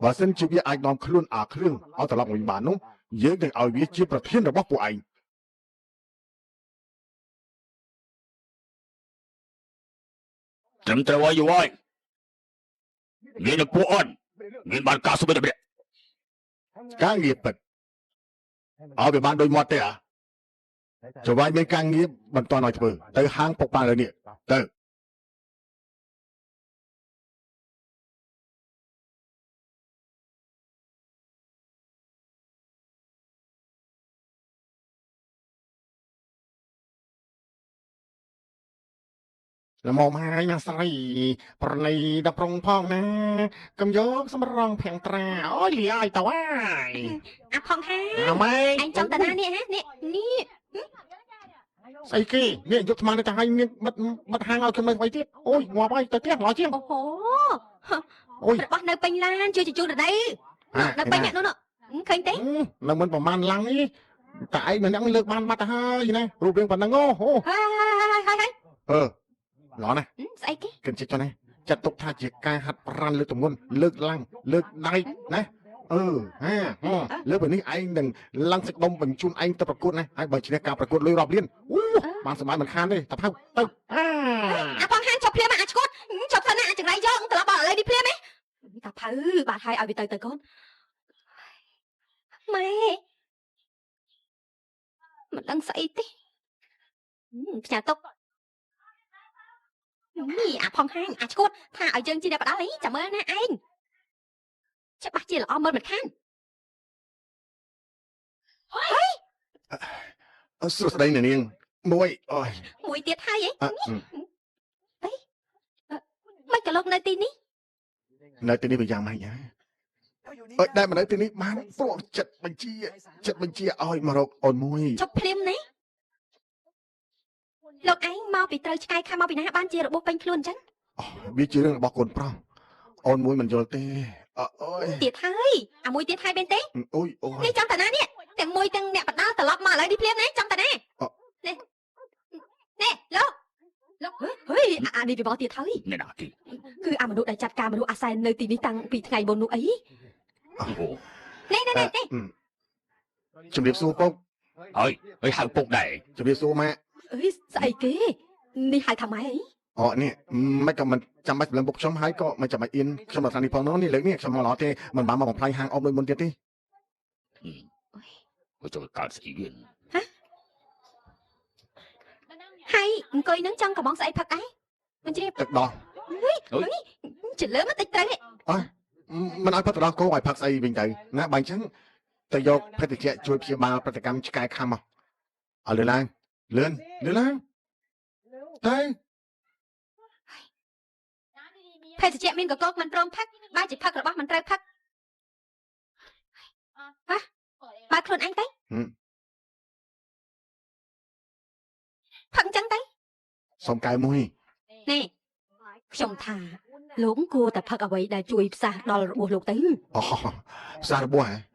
បើសិនជាវាអាចនាំខ្លួនអាគ្រឿងឲ្យត្រឡប់វិញបាននោះយើងនឹងឲ្យវាជាប្រធានរបស់ពួកឯង ត្រឹមត្រូវហើយយូរហើយមានតែពួកអនមានបានការសុបិនម្នាក់ ការងារពិតឲ្យវាបានដូចមាត់ទេចុះវាយមានការងារបន្តឲ្យធ្វើទៅហាងពុកប៉ាលើនេះទៅ ល្មមហើយណាស្រីប្រណីដល់ប្រងផងណាកុំយកសម្រងភាំងត្រាអូយលីឲ្យទៅហើយ អាផងហា អាម៉េច អញចង់តាណានេះហ៎នេះនេះ ស្អីគេនេះយកថ្មទៅឲ្យមានបិទហាងឲ្យខ្ញុំមិនអីទៀតអូយងាប់ហើយទៅផ្ទះឡោះជាង អូហូ អូយ របស់នៅពេញឡានជួយជញ្ជូនទៅដីនៅពេញអ្នកនោះឃើញទេ នៅមិនប្រហែលឡើងនេះតែឯងមិននឹងលើកបានបាត់ទៅហើយណារូបរាងប៉ុណ្ណឹងអូ ហើយ ឡោះណា ស្អីគេ គិតចិត្តចុះណាចាត់ទុកថាជាការហាត់ប្រាណលើកទម្ងន់លើកឡើងលើកដៃណាលើកពីនេះឯងនឹងឡើងសឹកដុំបញ្ជូនឯងទៅប្រកួតណាហើយបើឈ្នះការប្រកួតលុយរាប់លានអូបានសម្បាយមិនខានទេតែផៅទៅ អាផងហានចប់ភ្លាមអាឈួតចប់សិនណាអាចង្រៃយកត្រឡប់មកឥឡូវនេះភ្លាមហ៎តាផៅបាទហើយឲ្យវាទៅកូនម៉ែមិនដឹងស្អីទេផ្ញើទុកនេះអាផងហាងអាឈួតថាឲ្យយើងជាអ្នកបដាអីចាំមើលណាឯងច្បាស់ជាល្អមើលមិនខាន សួស្ដីនាងមួយអូយ មួយទៀតហើយហ៎មិនក៏លោកនៅទីនេះ នៅទីនេះវាយ៉ាងម៉េចហ៎អើយដែលមកនៅទីនេះបានព្រោះចិត្តបញ្ជាឲ្យមករកអូនមួយ ជប់ភ្លាមណាលោកឯងមកពីត្រូវឆ្កែខាំមកពីណាបានជារបួសពេញខ្លួនអញ្ចឹង វាជារឿងរបស់កូនប្រុសអូនមួយមិនយល់ទេអូយ ទៀតហើយអាមួយទៀតហើយមែនទេ អូយអូយ នេះចាំតាណានេះទាំងមួយទាំងអ្នកបដាល់ត្រឡប់មកឥឡូវនេះភ្លាមណាចាំតាណានេះលោកហេអានេះវាបោះទៀតហើយ អ្នកណាគេ គឺអាមនុស្សដែលចាត់ការមនុស្សអាសែននៅទីនេះតាំងពីថ្ងៃមុននោះអី អូ នេះ ជំរាបសួរពុក ហើយហៅពុកដែរ ជំរាបសួរម៉ាក់ អីស្អីគេនេះហៅថាម៉ែអី អូនេះមិនក៏មិនចាំបាច់សម្លឹងពុកខ្ញុំហើយក៏មិនចាំបាច់អៀនខ្ញុំមកតាមនេះផងនោះនេះលើកនេះខ្ញុំមកឡោះទេមិនបានមកបំផ្លាញហាងអបដូចមុនទៀតទេ ក៏ចូលកើតស្អីវិញ ហើយអង្គុយនឹងចង់កំងស្អីផឹកដែរមិនជ្រាប ទឹកដោះ ជិះលើមកតិចត្រូវហ៎ មិនឲ្យផឹកទឹកដោះគោឲ្យផឹកស្អីវិញទៅណាបើអញ្ចឹងទៅយកភេទជ្ជៈជួយព្យាបាលប្រតិកម្មឆ្កែខាំមកឲ្យលឿនឡើងលឿនទៅ ភេទជ្ជៈមានកកមិនព្រមផឹកបើជាផឹករបស់មិនត្រូវផឹកបើខ្លួនឯងទៅផឹកអញ្ចឹងទៅ សុំកែវមួយ នេះខ្ញុំថាលោកគួរតែផឹកអ្វីដែលជួយផ្សះដល់របួសលោកទៅ អូផ្សាររបួសហ៎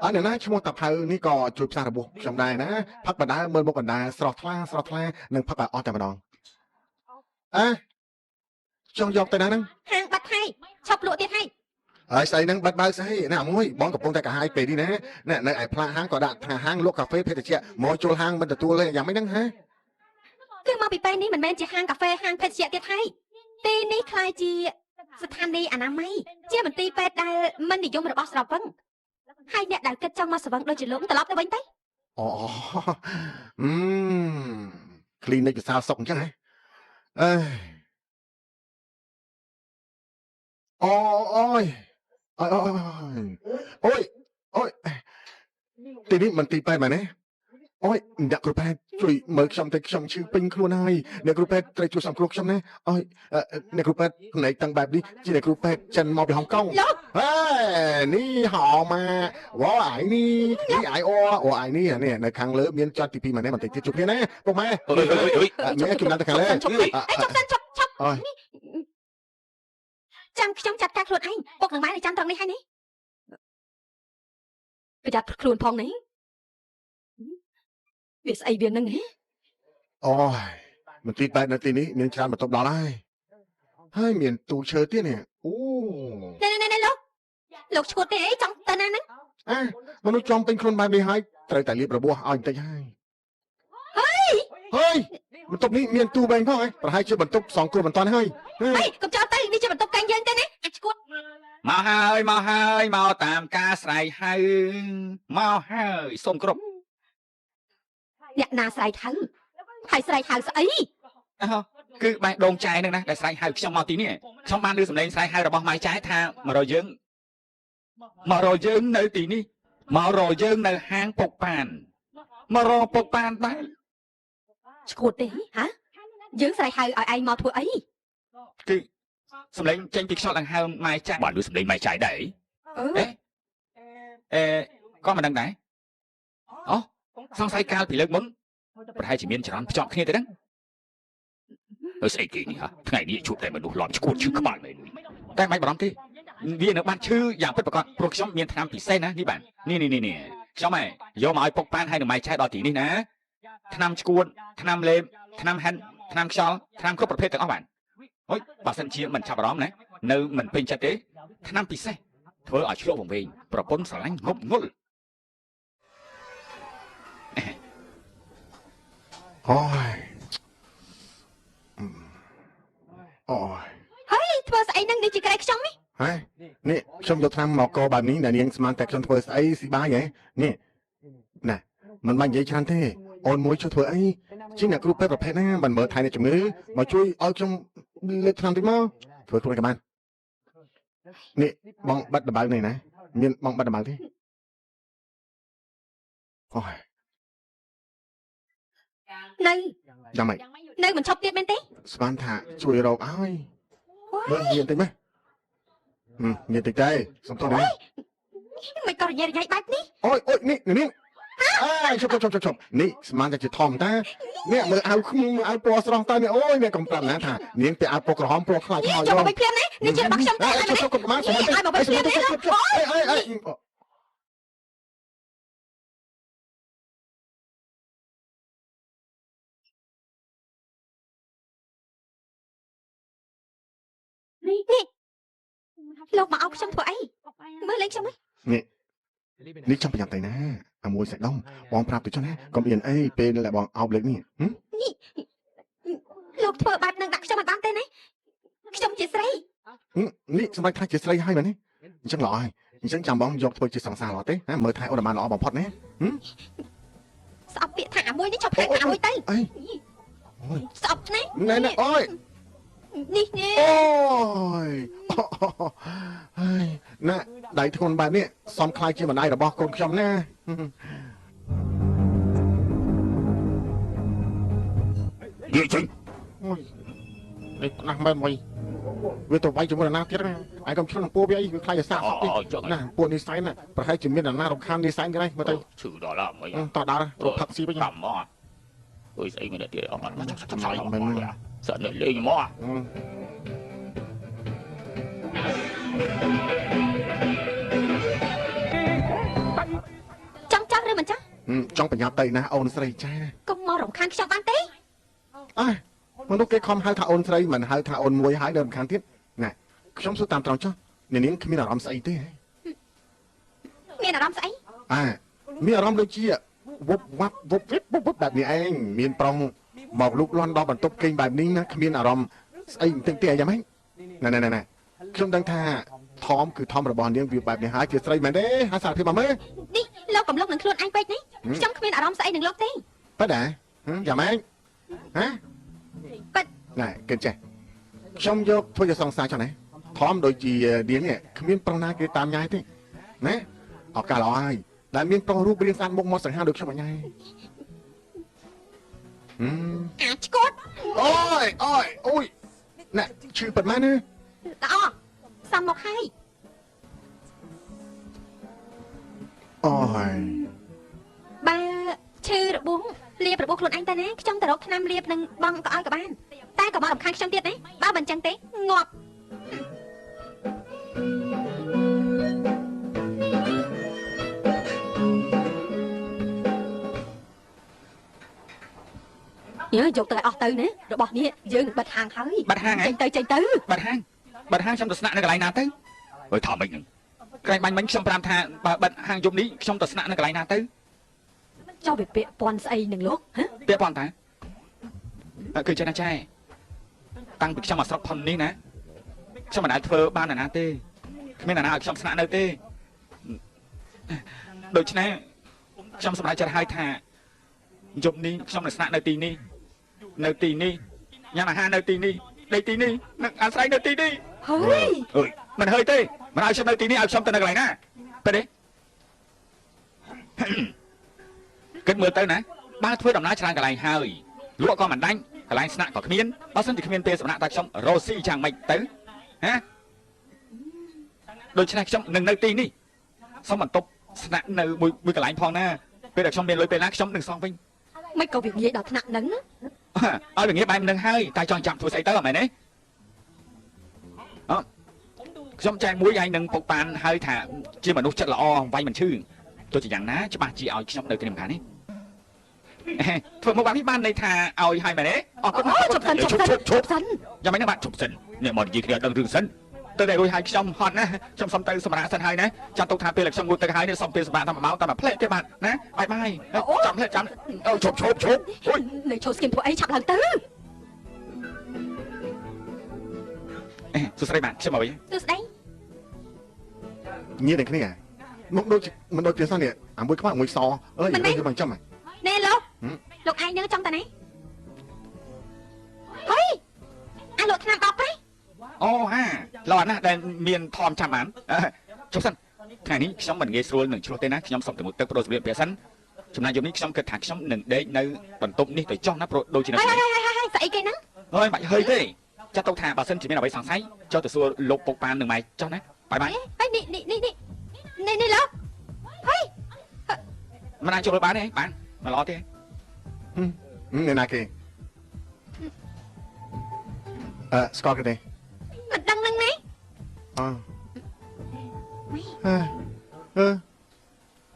អត់អ្នកណាឈ្មោះតាផៅនេះក៏ជួយផ្សាររបួសខ្ញុំដែរណាផឹកបណ្ដាមើលមុខបណ្ដាស្រស់ថ្លានឹងផឹកឲ្យអស់តែម្ដងចង់យកទៅណាហ្នឹង ហាងបាត់ហើយឈប់លក់ទៀតហើយ ហើយស្អីហ្នឹងបាត់បើស្អីណាមួយបងកំពុងតែកាហាយពេលនេះណានៅឯផ្លាកហាងក៏ដាក់ថាហាងលក់កាហ្វេភេទជ្ជៈមកចូលហាងមិនទទួលទេយ៉ាងម៉េចហ្នឹងហ៎ គឺមកពីពេលនេះមិនមែនជាហាងកាហ្វេហាងភេទជ្ជៈទៀតហើយទីនេះខ្លាយជា ស្ថានីយ៍អនាម័យជាមន្ទីរពេទ្យដែលមិននិយមរបស់ស្រវឹងហើយអ្នកដែលគិតចង់មកស្រវឹងដូចជាលោកត្រឡប់ទៅវិញទៅ អូគ្លីនិកវិសាលសុកអញ្ចឹងហ៎អេអូយទីនេះមិនទីពេទ្យមែនទេអូយអ្នកគ្រូពេទ្យជួយមើលខ្ញុំទៅខ្ញុំឈឺពេញខ្លួនហើយអ្នកគ្រូពេទ្យត្រូវជួយសង្គ្រោះខ្ញុំណាអូយអ្នកគ្រូពេទ្យផ្នែកតាំងបែបនេះជាអ្នកគ្រូពេទ្យចិនមកពីហុងកុងហេនេះហៅមកវ៉ាឯនេះអៃអូឯនេះនៅខាងលើមានចត់ទី2មែនទេបន្តិចទៀតជួបគ្នាណាពុកម៉ែមានជំនាន់ទៅខាងលើចុះអូយចាំខ្ញុំចាត់ការខ្លួនឯងពុកនឹងម៉ែនៅចាំត្រង់នេះហើយនេះប្រយ័ត្នខ្លួនផងនេះវាស្អីវានឹងហ៎ អូយមន្ទីរពេទ្យនៅទីនេះមានច្រើនបន្ទប់ដល់ហើយមានទូឈើទៀតនេះអូណែលោកឈួតទេអីចង់ទៅណាហ្នឹង មនុស្សចំពេញខ្លួនបែបនេះហើយត្រូវតែលាបរបួសឲ្យបន្តិចហើយបន្ទប់នេះមានទូបែងផងប្រហែលជាបន្ទប់សងគ្រោះបន្ទាន់ហើយកុំចោលទៅនេះជាបន្ទប់កែងយើងទេណាអាចឈួត មកហើយមកតាមការស្រែកហៅមកហើយសូមគ្រប់ អ្នកណាស្រែកហៅហើយស្រែកហៅស្អី គឺបែរដងចែនឹងណាដែលស្រែកហៅខ្ញុំមកទីនេះខ្ញុំបានឮសំឡេងស្រែកហៅរបស់ម៉ៃចែថាមករកយើងនៅទីនេះមករកយើងនៅហាងពុកប៉ានមករកពុកប៉ានដែរ ឈួតទេហ៎យើងស្រែកហៅឲ្យឯងមកធ្វើអី គឺសំឡេងចេញពីខ្យល់ដង្ហើមម៉ៃចែបានឮសំឡេងម៉ៃចែដែរក៏មិនដឹងដែរអូសង្ស័យកាលពីលើកមុនប្រហែលជាមានចរន្តភ្ជាប់គ្នាទៅហ្នឹងស្អីគេនេះហ៎ថ្ងៃនេះជួបតែមនុស្សលន់ឈួតឈឺក្បាលមែនតែមិនបារម្ភទេវានៅបានឈឺយ៉ាងពិតប្រាកដព្រោះខ្ញុំមានថ្នាំពិសេសណានេះបាទនេះខ្ញុំយកមកឲ្យពុកប៉ានឲ្យនៅម៉ៃចែដល់ទីនេះណាថ្នាំឈួតថ្នាំលេបថ្នាំហិនថ្នាំខ្យល់ថ្នាំគ្រប់ប្រភេទទាំងអស់បាទអុយបើសិនជាមិនចាប់អារម្មណ៍ណានៅមិនពេញចិត្តទេថ្នាំពិសេសធ្វើឲ្យឆ្លុះវង្វេងប្រពន្ធស្រឡាញ់ងប់ងល់អូយហើយធ្វើស្អីនឹងនេះជាក្រែខ្ញុំនេះ ហើយនេះខ្ញុំយកថ្នាំមកកបែបនេះដែលនាងស្មានតែខ្ញុំធ្វើស្អីស៊ីបាយហ៎នេះណាមិនបាច់និយាយច្រើនទេអូនមួយជួយធ្វើអីជាអ្នកគ្រូពេទ្យប្រភេទណាមិនមើលថែអ្នកជំងឺមកជួយឲ្យខ្ញុំលើកថ្នាំតិចមកធ្វើខ្លួនក៏បាននេះបងបាត់ដបៅនេះណាមានបងបាត់ដបៅទេអូយនៅយ៉ាងម៉េចនៅមិនឈប់ទៀតមែនទេ ស្មានថាជួយរកឲ្យមើលមានតិចមកមានតិចទេសុំទោសណាមិនក៏រញ៉េរញ៉ៃបែបនេះ អូយនេះជប់នេះស្មានតែជាធម្មតានេះមើលអាវខ្មុំអាវពណ៌ស្រស់តើនេះអូយអ្នកកំប្រាប់ណាថានាងពាក់អាវពណ៌ក្រហមពណ៌ខ្លាចមកយកមកភ្លាមណានេះជារបស់ខ្ញុំតែជប់កំមកសុំទោសឲ្យមកភ្លាមណានេះលោកមកឲ្យខ្ញុំធ្វើអីមើលលេងខ្ញុំនេះចាំប្រយ័ត្នទៅណាអាមួយសាច់ដុំបងប្រាប់ទៅចុះណាកុំអៀនអីពេលដែលបងអោបលេខនេះលោកធ្វើបែបនឹងដាក់ខ្ញុំមិនបានទេណាខ្ញុំជាស្រីនេះសម្រាប់ថាជាស្រីហើយមែនទេអញ្ចឹងល្អហើយអញ្ចឹងចាំបងយកធ្វើជាសង្សារល្អទេណាមើលថែអូនបានល្អបំផុតណាស្អប់ពាក្យថាអាមួយនេះចាប់ហៅថាអាមួយទៅអីស្អប់ណាណែអូយនេះអូយហើយណាដៃធ្ងន់បែបនេះសំខ្លាយជាម្ដាយរបស់កូនខ្ញុំណានិយាយចេញនេះណាស់មែនវិញវាទៅវាយជាមួយនរណាទៀតណាឯងកុំឆ្លងនឹងពូវាអីវាខ្លាចអាសាសក់ទៀតណាពួកនេះសែនណាប្រហែលជាមាននរណារំខាននេះសែនទៀតហើយមើលទៅឈឺដល់ហើយមិនតោះដល់ទៅផឹកស៊ីវិញតាមមកអើយស្អីមិនទៀតអត់ចាំឆ្លៃមែនសក់លេងមកចង់ចាស់ឬមិនចាស់ចង់ប្រញាប់ទៅណាអូនស្រីចាកុំមករំខានខ្ញុំបានទេមនុស្សគេខំហៅថាអូនស្រីមិនហៅថាអូនមួយហើយនៅរំខានទៀតណាខ្ញុំសួរតាមត្រង់ចុះនាងគ្មានអារម្មណ៍ស្អីទេមានអារម្មណ៍ស្អីមានអារម្មណ៍ដូចជាវប់វ៉ាប់វប់វិបវប់បែបនេះឯងមានប្រុងមកលូកលាន់ដល់បន្ទប់គេងបែបនេះណាគ្មានអារម្មណ៍ស្អីបន្តិចទេយ៉ាងម៉េចណែ ខ្ញុំដឹងថាថមគឺថមរបស់នាងវាបែបនេះហើយជាស្រីមែនទេហើយសារភាពមកមើល នេះលោកកំឡុងនឹងខ្លួនឯងពេកនេះខ្ញុំគ្មានអារម្មណ៍ស្អីនឹងលោកទេ ប៉ិតហ៎យ៉ាងម៉េចហ៎ ប៉ិត ណែគិតចេះខ្ញុំយកធ្វើជាសង្សារចុះណាថមដូចជានាងនេះគ្មានប្រុសណាគេតាមញ៉ាយទេណាឱកាសល្អហើយដែលមានប្រុសរូបរាងស្អាតមុខមាត់សង្ហាដូចខ្ញុំអញ៉ាយ អាចឈួត អូយណែឈឺប៉ិតមែនណា ល្អសំមកហើយ អូយ បើឈឺរបួសលាបរបួសខ្លួនឯងទៅណាខ្ញុំទៅរកថ្នាំលាបនឹងបងក៏ឲ្យក៏បានតែក៏មករំខានខ្ញុំទៀតណាបើមិនចឹងទេងាប់យកទៅឲ្យអស់ទៅណារបស់នេះយើងនឹងបិទហាងហើយ បាត់ហាងហ៎ ចេញទៅ បាត់ហាងខ្ញុំទៅស្នាក់នៅកន្លែងណាទៅអើយថមមិនហ្នឹងក្រែងបាញ់មិញខ្ញុំប្រាប់ថាបើបាត់ហាងយប់នេះខ្ញុំទៅស្នាក់នៅកន្លែងណាទៅ ចុះវាពាក់ព័ន្ធស្អីនឹងលោកហ៎ ពាក់ព័ន្ធតាគឺចេះណាចែតាំងពីខ្ញុំមកស្រុកផុននេះណាខ្ញុំមិនអាចធ្វើបានណាទេគ្មានណាឲ្យខ្ញុំស្នាក់នៅទេដូច្នេះខ្ញុំសម្រេចចិត្តឲ្យថាយប់នេះខ្ញុំនឹងស្នាក់នៅទីនេះញ៉ាំអាហារនៅទីនេះដេកទីនេះនឹងអាស្រ័យនៅទីនេះ ហើយ អើយមិនហើយទេមិនឲ្យខ្ញុំនៅទីនេះឲ្យខ្ញុំទៅនៅកន្លែងណាពេលនេះគិតមើលទៅណាបើធ្វើដំណើរច្រើនកន្លែងហើយលក់ក៏មិនដាច់កន្លែងស្នាក់ក៏គ្មានបើសិនជាគ្មានពេលសម្រាប់តែខ្ញុំរស់ស៊ីយ៉ាងម៉េចទៅហ៎ដូច្នេះខ្ញុំនឹងនៅទីនេះសូមបន្ទប់ស្នាក់នៅមួយកន្លែងផងណាពេលដែលខ្ញុំមានលុយពេលណាខ្ញុំនឹងសងវិញ មិនក៏វាងាយដល់ថ្នាក់ហ្នឹង ឲ្យវាងាយបែបនឹងហើយតែចង់ចាំធ្វើស្អីទៅអត់មែនទេខ្ញុំចែកមួយឲ្យនឹងពុកប៉ានហើយថាជាមនុស្សចិត្តល្អវាយមិនឈឺទោះជាយ៉ាងណាច្បាស់ជាឲ្យខ្ញុំនៅទីនេះម្ខាងនេះធ្វើមកបែបនេះបានន័យថាឲ្យហើយមែនទេអរគុណ ជប់សិន យ៉ាងម៉េចណាបាទជប់សិននេះមកនិយាយគ្នាដឹងរឿងសិនទៅតែរួចឲ្យខ្ញុំហត់ណាខ្ញុំសុំទៅសម្រាប់សិនហើយណាចាំទុកថាពេលខ្ញុំងូតទៅហើយនេះសុំពេលសម្រាប់តាមម៉ោងតាមផ្លែទេបាទណាបាយចាំផ្លែចាំជប់អូយ នៅចូលស្គីមធ្វើអីឆាប់ឡើងទៅ សួស្ដីបាទខ្ញុំមកវិញ ទស្សដី ញៀនតែគ្នាមកដូចមិនដូចទៀតសោះនេះអាមួយខ្មៅមួយសអើយយើងមិនចាំហ៎ ណែលោកឯងនឹងចំតាណាហើយអាលោកថ្នាំ10ប្រេះ អូហាល្អណាស់ដែលមានធំចាំបានជប់សិនថ្ងៃនេះខ្ញុំមិនងាយស្រួលនឹងឆ្លោះទេណាខ្ញុំសុំទៅមុខទឹកប្រូសម្រាប់ពាក់សិនចំណាយយប់នេះខ្ញុំគិតថាខ្ញុំនឹងដេកនៅបន្ទប់នេះទៅចោះណាប្រូដូចជានៅ ហើយស្អីគេហ្នឹង ហើយបាច់ហើយទេចាត់ទុកថាបើសិនជាមានអ្វីសង្ស័យចុះទៅសួរលោកពុកប៉ាននឹងម៉ែចុះណាបាយ ហើយនេះលោកហើយ មិនអាចចូលបានទេបានមិនល្អទេ អ្នកណាគេស្គាល់គេទេ មិនដឹងនឹងណា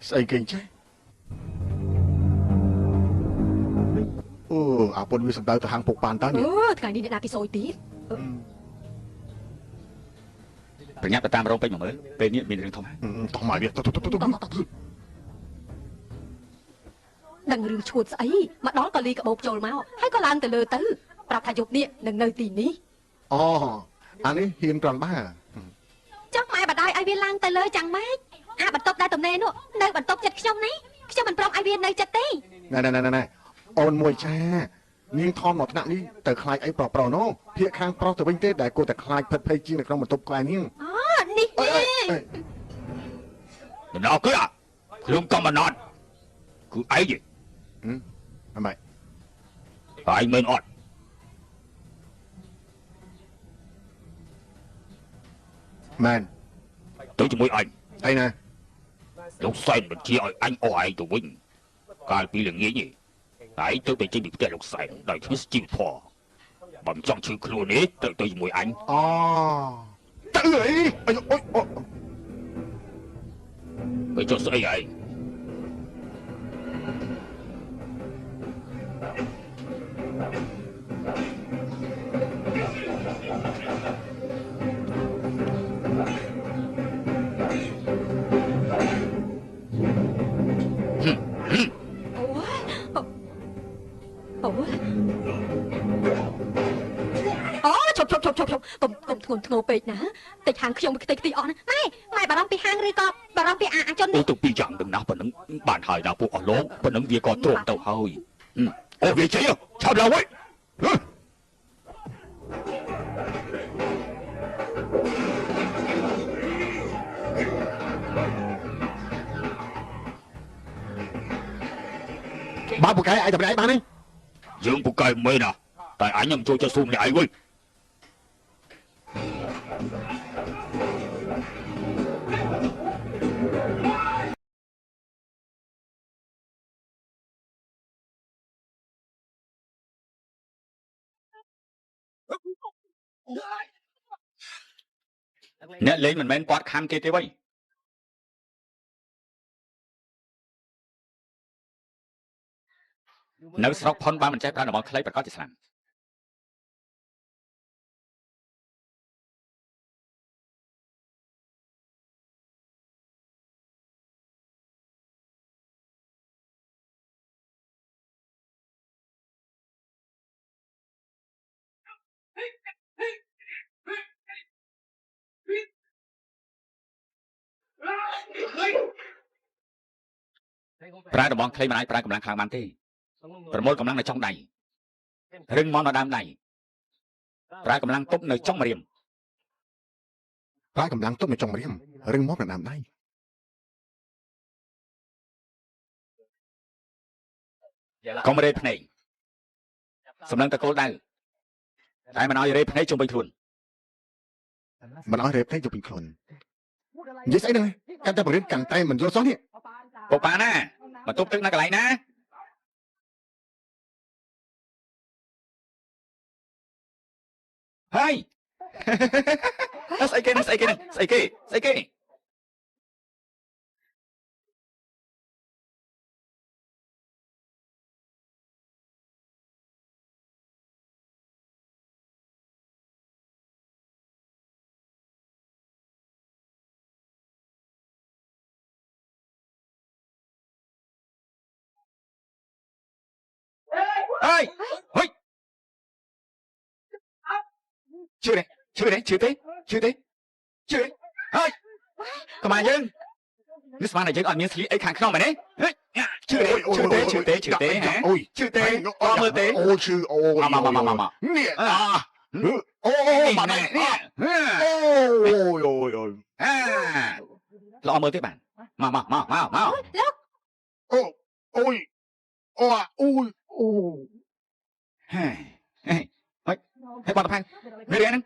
ស្អីគេចេះអូអាពុនវាសំដៅទៅហាងពុកប៉ានតើនេះ អូថ្ងៃនេះអ្នកណាគេសួយទៀត ប្រញាប់ទៅតាមរោងពេជ្រមកមើលពេលនេះមានរឿងធំ តោះមកវាទៅ ដឹងរឿងឈួតស្អីមកដល់ក៏លីកបោកចូលមកហើយក៏ឡើងទៅលើទៅប្រាប់ថាយប់នេះនឹងនៅទីនេះ អូអានេះហ៊ានត្រង់បា ចុះម៉ែបដាយឲ្យវាឡើងទៅលើចាំងម៉េចអាបន្ទប់ដែលទំនេរនោះនៅបន្ទប់ចិត្តខ្ញុំនេះខ្ញុំមិនព្រមឲ្យវានៅចិត្តទេ ណែអូនមួយចានាងថនមកថ្នាក់នេះទៅខ្លាចអីប្រុសនោះភាកខាងប្រុសទៅវិញទេដែលគួរតែខ្លាចភិតភ័យជាងនៅក្នុងបន្ទប់ក្លែងនាង អូនេះទេ មិនអើគឺខ្ញុំក៏មិនអត់គឺអីទេ អម៉េច ហើយមិនអត់មែន ទៅជាមួយអញ អីណា លោកសែនបញ្ជាឲ្យអញអស់ឯងទៅវិញកាលពីល្ងាចនេះតែឯងទៅតែចេញពីផ្ទះលោកសែនដោយគ្មានជីវធម៌បើមិនចង់ឈឺខ្លួននេះទៅជាមួយអញ អូទៅអីអូយ បើចុះស្អីឯង អូឈប់កុំធ្វើ ងន់ធ្ងរពេកណាតិចហាងខ្ញុំខ្ទេចខ្ទីអស់ណាម៉ែបារម្ភពីហាងឬក៏បារម្ភពីអាជន អូ នេះ ទៅពីយ៉ាងនឹងណាប៉ុណ្ណឹងបានហើយដល់ពួកអស់លោកប៉ុណ្ណឹងវាក៏ទ្រាំទៅហើយអូវាជ័យឆាប់ឡើងវិញ Ba một cái ai tập đấy ba đi. Dương một cái mê nè. Tại anh nhầm cho xung này ai quên. Nè lên mình men quát khăn kia thế vậy. នៅស្រុកផុនបានមិនចេះប្រើតំបន់ខ្លីប្រកាសជាស្លាំងប្រើតំបន់ខ្លីមិនអាចប្រើកម្លាំងខ្លាំងបានទេប្រមូលកម្លាំងនៅចុងដៃរឹងមាំនៅដើមដៃប្រើកម្លាំងទប់នៅចុងម្រាម Ba cầm lăng tốt mà trong riêng rừng mót là làm đây. កុំរេភ្នែកសម្លឹងតកូលដៅតែមិនឲ្យរេភ្នែកជុំវិញខ្លួន Mà nói rệp thấy chụp bình khôn. Dễ xảy đây. Căng tay bằng đến căng tay mình vô xót đi. ពុកប៉ាណាមកទប់ទឹកនៅកន្លែងណាហើយ ស្អីគេស្អីគេស្អីគេស្អីគេ ơi ôi chưa đấy chưa đấy chưa thế chưa thế chưa đấy ơi còn mà dương nước spa này chứ còn miếng xí ấy kháng không mà đấy chưa đấy chưa thế chưa thế chưa thế hả chưa thế mơ thế Ôi sư ôi. mà Nè. Ôi bà này nè Ôi ôi ôi. à lo mơ thế bạn mà Ôi ôi. Ôi ôi ôi. Hãy bọn tập hành người đi anh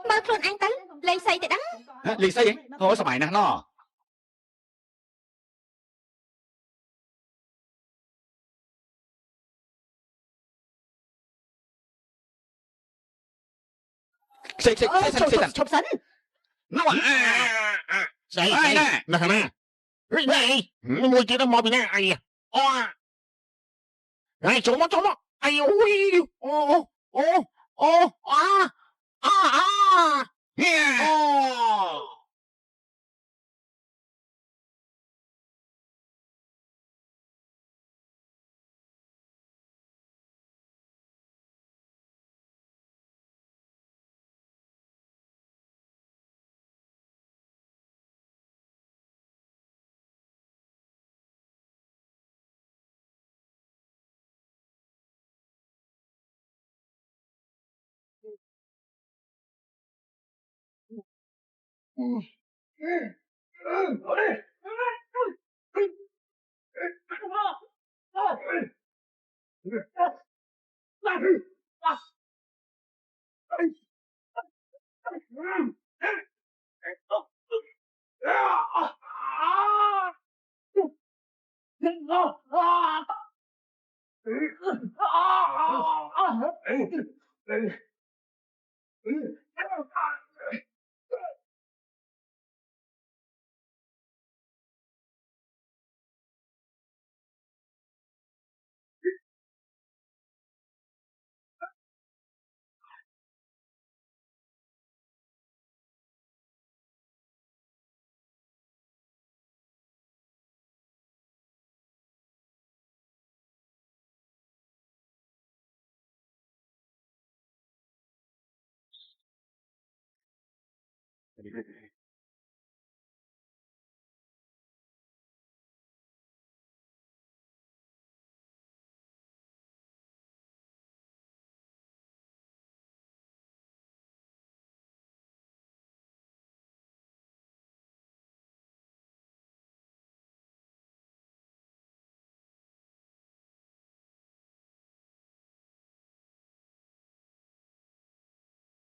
មើលខ្លួនអញទៅលេងស្អីទៅដឹង lì xây thôi sao mày nè nó xây thằng ឈប់សិន nó Xây ai nè nè thằng nè. Này, ngồi kia nó mò bị nè ai à. Ô. Này trốn mất. Ai ôi. Ô ô ô yeah ô. Hey,